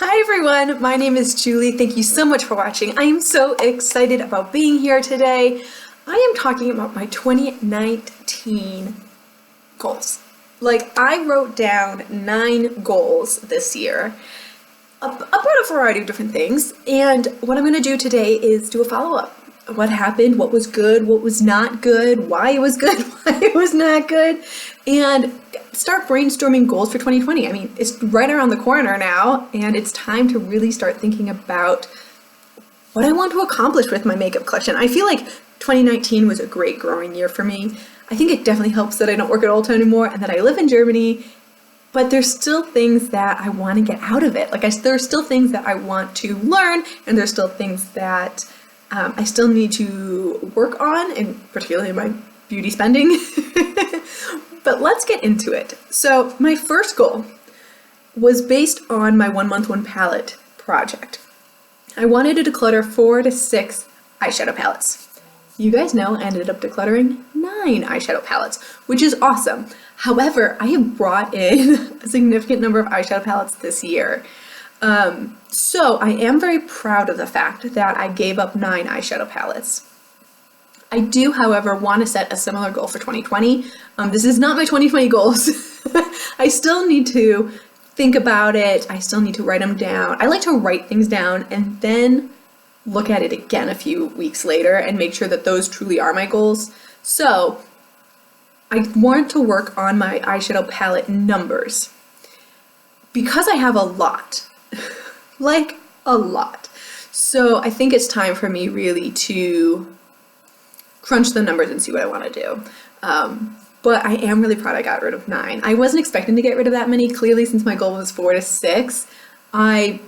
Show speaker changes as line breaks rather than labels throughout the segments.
Hi everyone, my name is Julie. Thank you so much for watching. I am so excited about being here today. I am talking about my 2019 goals. I wrote down 9 goals this year about a variety of different things, and what I'm going to do today is do a follow-up. What happened, what was good, what was not good, why it was good, why it was not good, and start brainstorming goals for 2020. I mean, it's right around the corner now, and it's time to really start thinking about what I want to accomplish with my makeup collection. I feel like 2019 was a great growing year for me. I think it definitely helps that I don't work at Ulta anymore and that I live in Germany, but there's still things that I want to get out of it. There's still things that I want to learn, and there's still things that I still need to work on, and particularly my beauty spending. But let's get into it. So my first goal was based on my 1 month 1 palette project. I wanted to declutter 4 to 6 eyeshadow palettes. You guys know I ended up decluttering 9 eyeshadow palettes, which is awesome. However, I have brought in a significant number of eyeshadow palettes this year. So I am very proud of the fact that I gave up 9 eyeshadow palettes. I do, however, want to set a similar goal for 2020. This is not my 2020 goals. I still need to think about it. I still need to write them down. I like to write things down and then look at it again a few weeks later and make sure that those truly are my goals. So I want to work on my eyeshadow palette numbers because I have a lot, like a lot. So I think it's time for me really to crunch the numbers and see what I want to do. But I am really proud I got rid of 9. I wasn't expecting to get rid of that many. Clearly, since my goal was 4 to 6, I,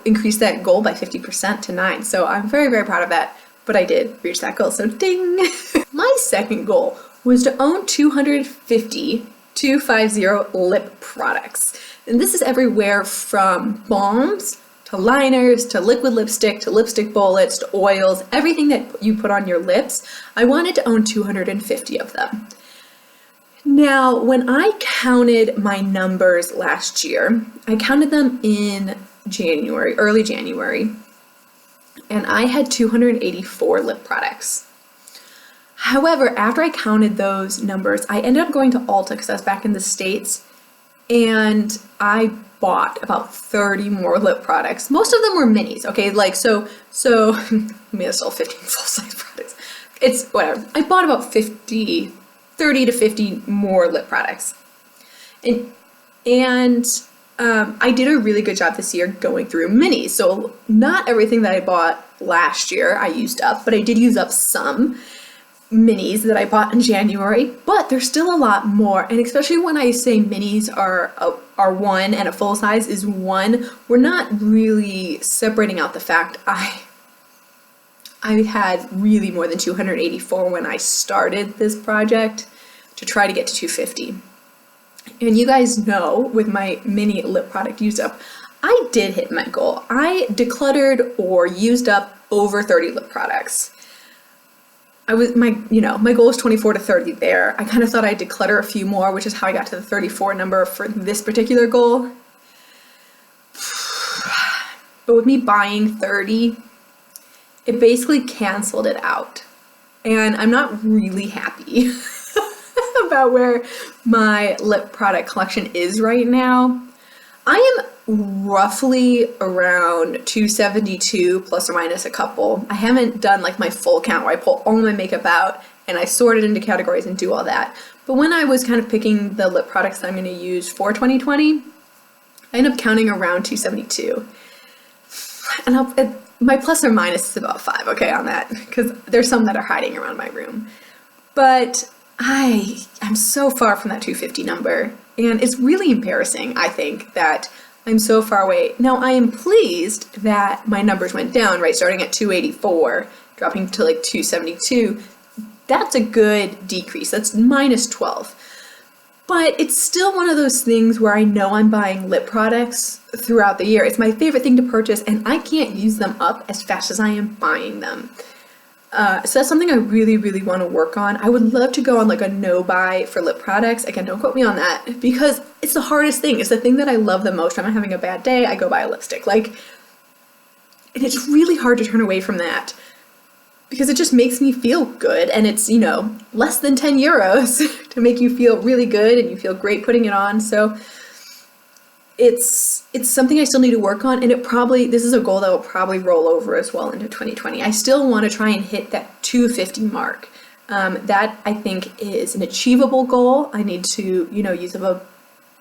increased that goal by 50% to 9. So I'm very, very proud of that. But I did reach that goal, so ding! My second goal was to own 250 lip products. And this is everywhere from balms to liners, to liquid lipstick, to lipstick bullets, to oils, everything that you put on your lips. I wanted to own 250 of them. Now, when I counted my numbers last year, I counted them in January, early January, and I had 284 lip products. However, after I counted those numbers, I ended up going to Ulta because I was back in the States, and I bought about 30 more lip products. Most of them were minis, okay? So I mean, I sold 15 full-size products. It's whatever. I bought about 30 to 50 more lip products. And I did a really good job this year going through minis. So not everything that I bought last year I used up, but I did use up some minis that I bought in January, but there's still a lot more. And especially when I say minis are 1 and a full size is 1, we're not really separating out the fact I had really more than 284 when I started this project to try to get to 250. And you guys know with my mini lip product use up, I did hit my goal. I decluttered or used up over 30 lip products. My goal was 24 to 30 there. I kind of thought I'd declutter a few more, which is how I got to the 34 number for this particular goal. But with me buying 30, it basically canceled it out. And I'm not really happy about where my lip product collection is right now. I am roughly around 272 plus or minus a couple. I haven't done my full count where I pull all my makeup out and I sort it into categories and do all that. But when I was kind of picking the lip products that I'm going to use for 2020, I ended up counting around 272. And my plus or minus is about 5, okay, on that, because there's some that are hiding around my room. But I'm so far from that 250 number, and it's really embarrassing, I think, that I'm so far away. Now, I am pleased that my numbers went down, right, starting at 284, dropping to 272. That's a good decrease. That's minus 12. But it's still one of those things where I know I'm buying lip products throughout the year. It's my favorite thing to purchase, and I can't use them up as fast as I am buying them. So that's something I really, really want to work on. I would love to go on like a no buy for lip products. Again, don't quote me on that, because it's the hardest thing. It's the thing that I love the most. When I'm having a bad day, I go buy a lipstick. Like, and it's really hard to turn away from that because it just makes me feel good. And it's, you know, less than 10 euros to make you feel really good and you feel great putting it on. So it's something I still need to work on, and this is a goal that will probably roll over as well into 2020. I still want to try and hit that 250 mark. That I think is an achievable goal. I need to, you know, use about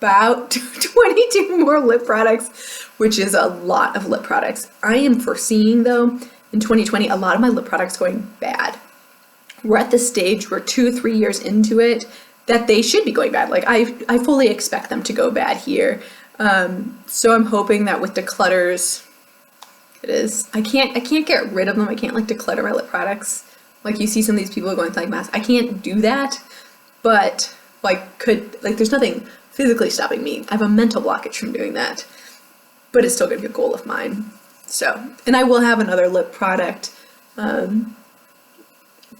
22 more lip products, which is a lot of lip products. I am foreseeing though in 2020 a lot of my lip products going bad. We're at the stage where 2-3 years into it that they should be going bad. Like I fully expect them to go bad here. So I'm hoping that with declutters, I can't get rid of them. I can't like declutter my lip products. Like you see some of these people going to like mass. I can't do that, but there's nothing physically stopping me. I have a mental blockage from doing that, but it's still gonna be a goal of mine. So, and I will have another lip product,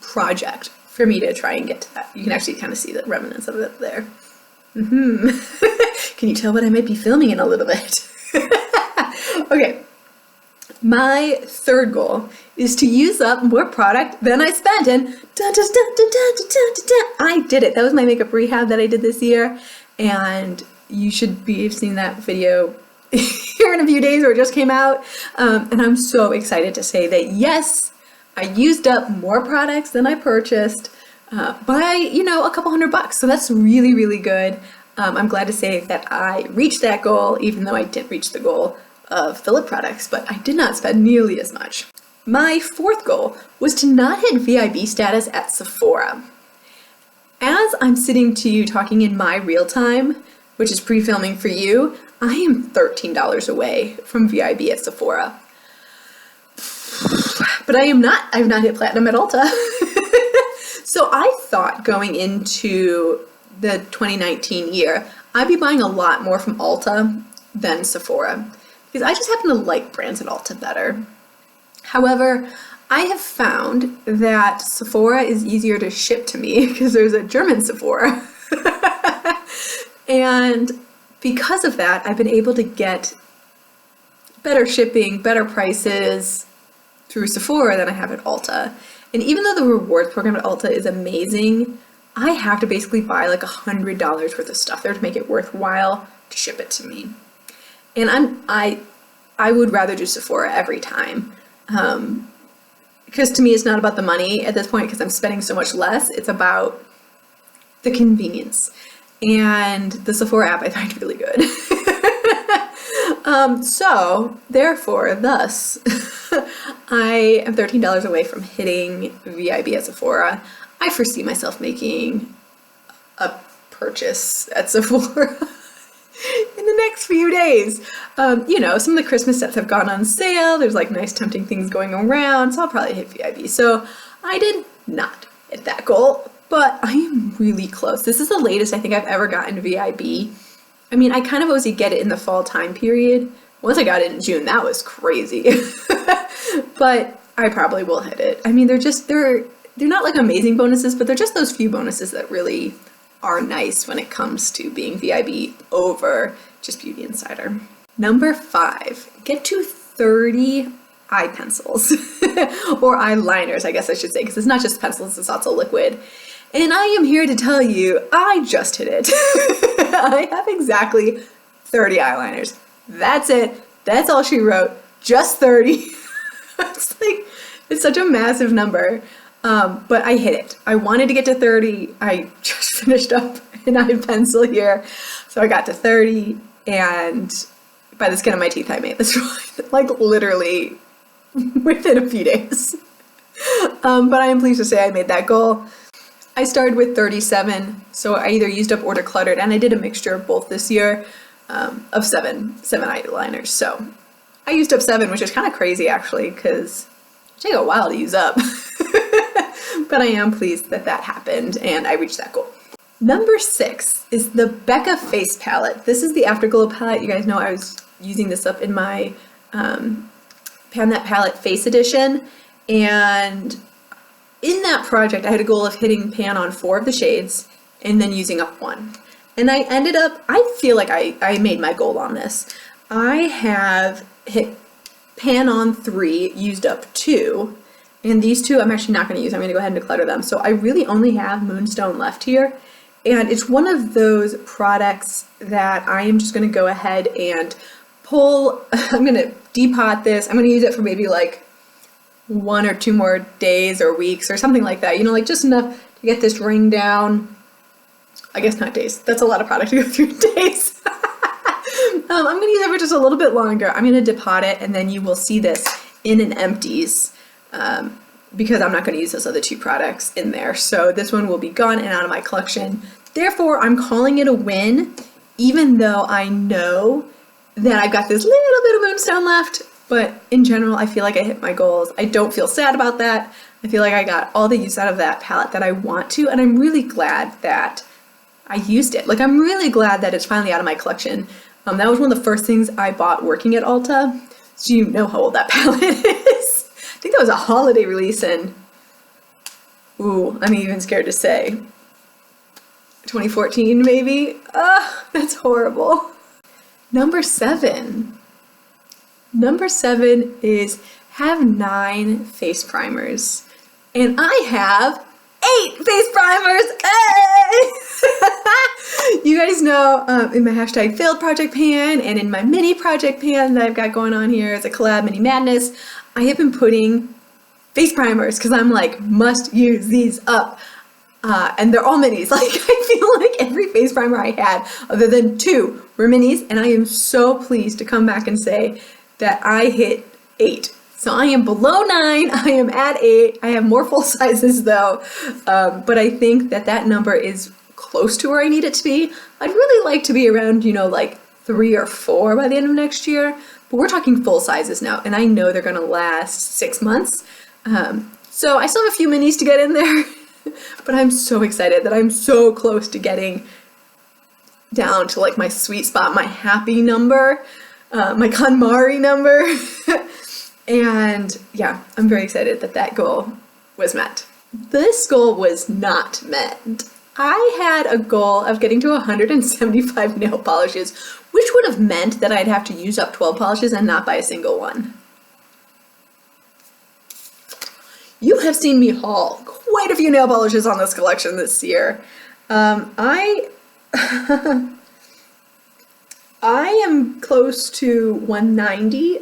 project for me to try and get to that. You can actually kind of see the remnants of it there. Can you tell what I might be filming in a little bit? Okay, my third goal is to use up more product than I spent, and I did it. That was my makeup rehab that I did this year, and you should have seen that video here in a few days, or it just came out, and I'm so excited to say that yes, I used up more products than I purchased, by, you know, a couple $100. So that's really, really good. I'm glad to say that I reached that goal, even though I didn't reach the goal of the lip products, but I did not spend nearly as much. My fourth goal was to not hit VIB status at Sephora. As I'm sitting to you talking in my real time, which is pre-filming for you, I am $13 away from VIB at Sephora. But I've not hit platinum at Ulta. So I thought going into the 2019 year, I'd be buying a lot more from Ulta than Sephora, because I just happen to like brands at Ulta better. However, I have found that Sephora is easier to ship to me because there's a German Sephora. And because of that, I've been able to get better shipping, better prices through Sephora than I have at Ulta. And even though the rewards program at Ulta is amazing, I have to basically buy like $100 worth of stuff there to make it worthwhile to ship it to me. And I would rather do Sephora every time. Because to me, it's not about the money at this point, because I'm spending so much less. It's about the convenience. And the Sephora app I find really good. So therefore, thus, I am $13 away from hitting VIB at Sephora. I foresee myself making a purchase at Sephora in the next few days. You know, some of the Christmas sets have gone on sale. There's like nice tempting things going around, so I'll probably hit VIB. So I did not hit that goal, but I am really close. This is the latest I think I've ever gotten VIB. I mean, I kind of always get it in the fall time period. Once I got it in June, that was crazy. But I probably will hit it. I mean, they're not like amazing bonuses, but they're just those few bonuses that really are nice when it comes to being VIB over just Beauty Insider. Number 5, get to 30 eye pencils or eyeliners, I guess I should say, because it's not just pencils, it's also liquid. And I am here to tell you, I just hit it. I have exactly 30 eyeliners. That's it. That's all she wrote. Just 30. It's such a massive number. But I hit it. I wanted to get to 30. I just finished up an eye pencil here. So I got to 30, and by the skin of my teeth, I made this one. Like literally within a few days. But I am pleased to say I made that goal. I started with 37, so I either used up or decluttered, and I did a mixture of both this year, of seven eyeliners. So I used up 7, which is kind of crazy actually, because it takes a while to use up. But I am pleased that that happened, and I reached that goal. Number 6 is the Becca Face Palette. This is the Afterglow palette. You guys know I was using this up in my Pan That Palette Face Edition, and in that project, I had a goal of hitting pan on 4 of the shades and then using up 1. And I ended up, I feel like I made my goal on this. I have hit pan on 3, used up 2, and these 2 I'm actually not going to use. I'm going to go ahead and declutter them. So I really only have Moonstone left here. And it's one of those products that I am just going to go ahead and pull. I'm going to depot this. I'm going to use it for maybe like 1 or 2 more days or weeks or something like that. You know, like just enough to get this ring down. I guess not days. That's a lot of product to go through in days. I'm going to use it for just a little bit longer. I'm going to depot it, and then you will see this in an empties because I'm not going to use those other 2 products in there. So this one will be gone and out of my collection. Therefore, I'm calling it a win, even though I know that I've got this little bit of Moonstone left. But in general, I feel like I hit my goals. I don't feel sad about that. I feel like I got all the use out of that palette that I want to, and I'm really glad that I used it. Like, I'm really glad that it's finally out of my collection. That was one of the first things I bought working at Ulta. So you know how old that palette is. I think that was a holiday release in, ooh, I'm even scared to say, 2014 maybe? That's horrible. Number 7. Number 7 is have 9 face primers. And I have 8 face primers! Hey! You guys know in my hashtag failed project pan and in my mini project pan that I've got going on here as a collab mini madness, I have been putting face primers because I'm like, must use these up. And they're all minis. Like, I feel like every face primer I had, other than 2, were minis, and I am so pleased to come back and say that I hit 8. So I am below 9, I am at 8. I have more full sizes though, but I think that that number is close to where I need it to be. I'd really like to be around, you know, like 3 or 4 by the end of next year, but we're talking full sizes now, and I know they're gonna last 6 months. So I still have a few minis to get in there, but I'm so excited that I'm so close to getting down to like my sweet spot, my happy number, my KonMari number. And yeah, I'm very excited that that goal was met. This goal was not met. I had a goal of getting to 175 nail polishes, which would have meant that I'd have to use up 12 polishes and not buy a single one. You have seen me haul quite a few nail polishes on this collection this year. I am close to 190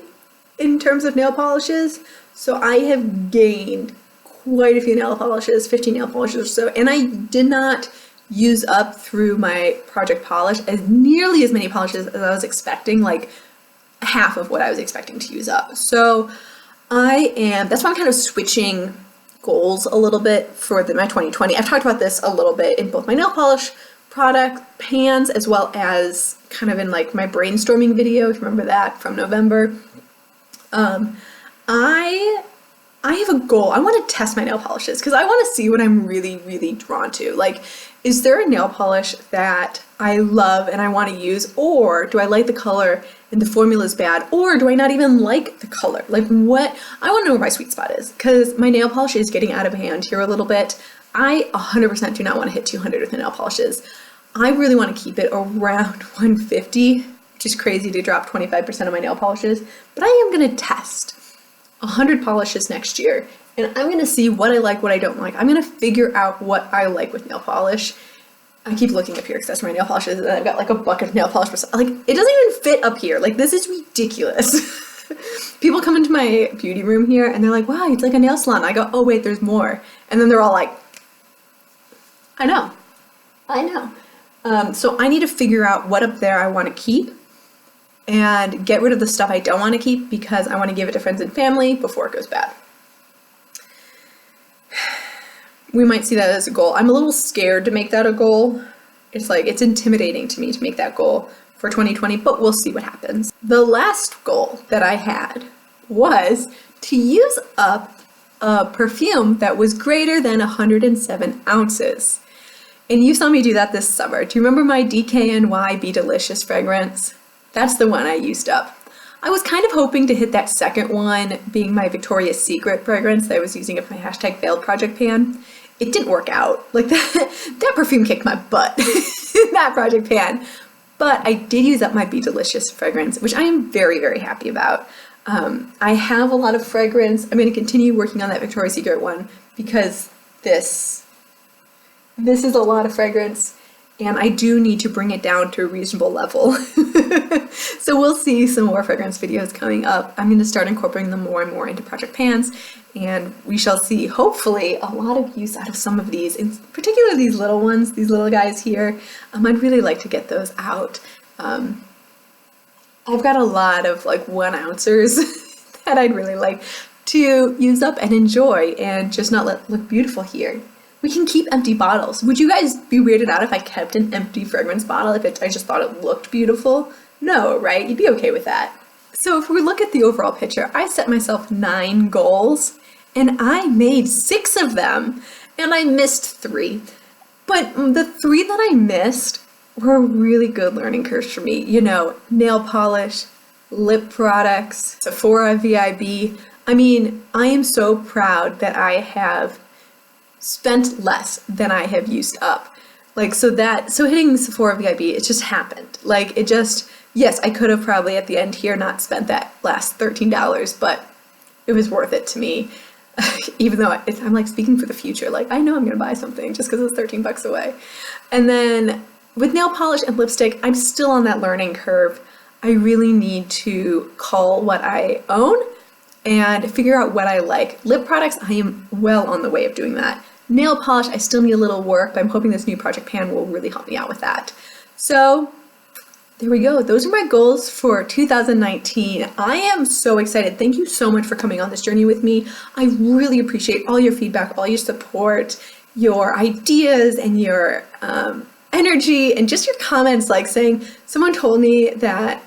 in terms of nail polishes, so I have gained quite a few nail polishes, 15 nail polishes or so, and I did not use up through my project polish as nearly as many polishes as I was expecting, like half of what I was expecting to use up. So that's why I'm kind of switching goals a little bit for my 2020. I've talked about this a little bit in both my nail polish product pans as well as kind of in like my brainstorming video, if you remember that from November. I have a goal. I want to test my nail polishes because I want to see what I'm really, really drawn to. Like, is there a nail polish that I love and I want to use, or do I like the color and the formula is bad, or do I not even like the color? Like, what? I want to know where my sweet spot is because my nail polish is getting out of hand here a little bit. I 100% do not want to hit 200 with the nail polishes. I really want to keep it around 150, which is crazy to drop 25% of my nail polishes, but I am going to test 100 polishes next year, and I'm going to see what I like, what I don't like. I'm going to figure out what I like with nail polish. I keep looking up here because that's my nail polishes, and I've got like a bucket of nail polish. Like, it doesn't even fit up here. Like, this is ridiculous. People come into my beauty room here, and they're like, wow, it's like a nail salon. I go, oh wait, there's more. And then they're all like, I know. So I need to figure out what up there I want to keep and get rid of the stuff I don't want to keep because I want to give it to friends and family before it goes bad. We might see that as a goal. I'm a little scared to make that a goal. It's like, it's intimidating to me to make that goal for 2020, but we'll see what happens. The last goal that I had was to use up a perfume that was greater than 107 ounces. And you saw me do that this summer. Do you remember my DKNY Be Delicious fragrance? That's the one I used up. I was kind of hoping to hit that second one, being my Victoria's Secret fragrance that I was using of my hashtag failed project pan. It didn't work out. Like that perfume kicked my butt in that project pan. But I did use up my Be Delicious fragrance, which I am very, very happy about. I have a lot of fragrance. I'm going to continue working on that Victoria's Secret one because this is a lot of fragrance. And I do need to bring it down to a reasonable level. So we'll see some more fragrance videos coming up. I'm going to start incorporating them more and more into project pans, and we shall see, hopefully, a lot of use out of some of these, in particular these little ones, these little guys here. I'd really like to get those out. I've got a lot of like 1 ouncers that I'd really like to use up and enjoy and just not let look beautiful here. We can keep empty bottles. Would you guys be weirded out if I kept an empty fragrance bottle if I just thought it looked beautiful? No, right? You'd be okay with that. So if we look at the overall picture, I set myself 9 goals and I made 6 of them and I missed 3. But the 3 that I missed were really good learning curves for me. You know, nail polish, lip products, Sephora VIB. I mean, I am so proud that I have spent less than I have used up. Like, so hitting Sephora VIB, it just happened. Like, it just, yes, I could have probably at the end here not spent that last $13, but it was worth it to me. Even though I'm like speaking for the future, like I know I'm gonna buy something just because it's 13 bucks away. And then with nail polish and lipstick, I'm still on that learning curve. I really need to cull what I own and figure out what I like. Lip products, I am well on the way of doing that. Nail polish, I still need a little work, but I'm hoping this new project pan will really help me out with that. So there we go. Those are my goals for 2019. I am so excited. Thank you so much for coming on this journey with me. I really appreciate all your feedback, all your support, your ideas, and your energy, and just your comments, like saying someone told me that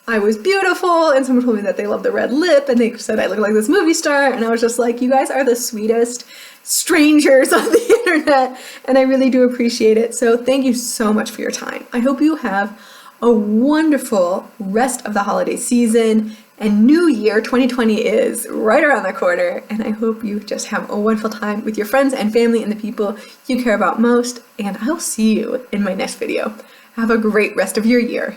I was beautiful, and someone told me that they love the red lip, and they said I look like this movie star, and I was just like, you guys are the sweetest strangers on the internet, and I really do appreciate it. So thank you so much for your time. I hope you have a wonderful rest of the holiday season, and New Year 2020 is right around the corner, and I hope you just have a wonderful time with your friends and family and the people you care about most, and I'll see you in my next video. Have a great rest of your year.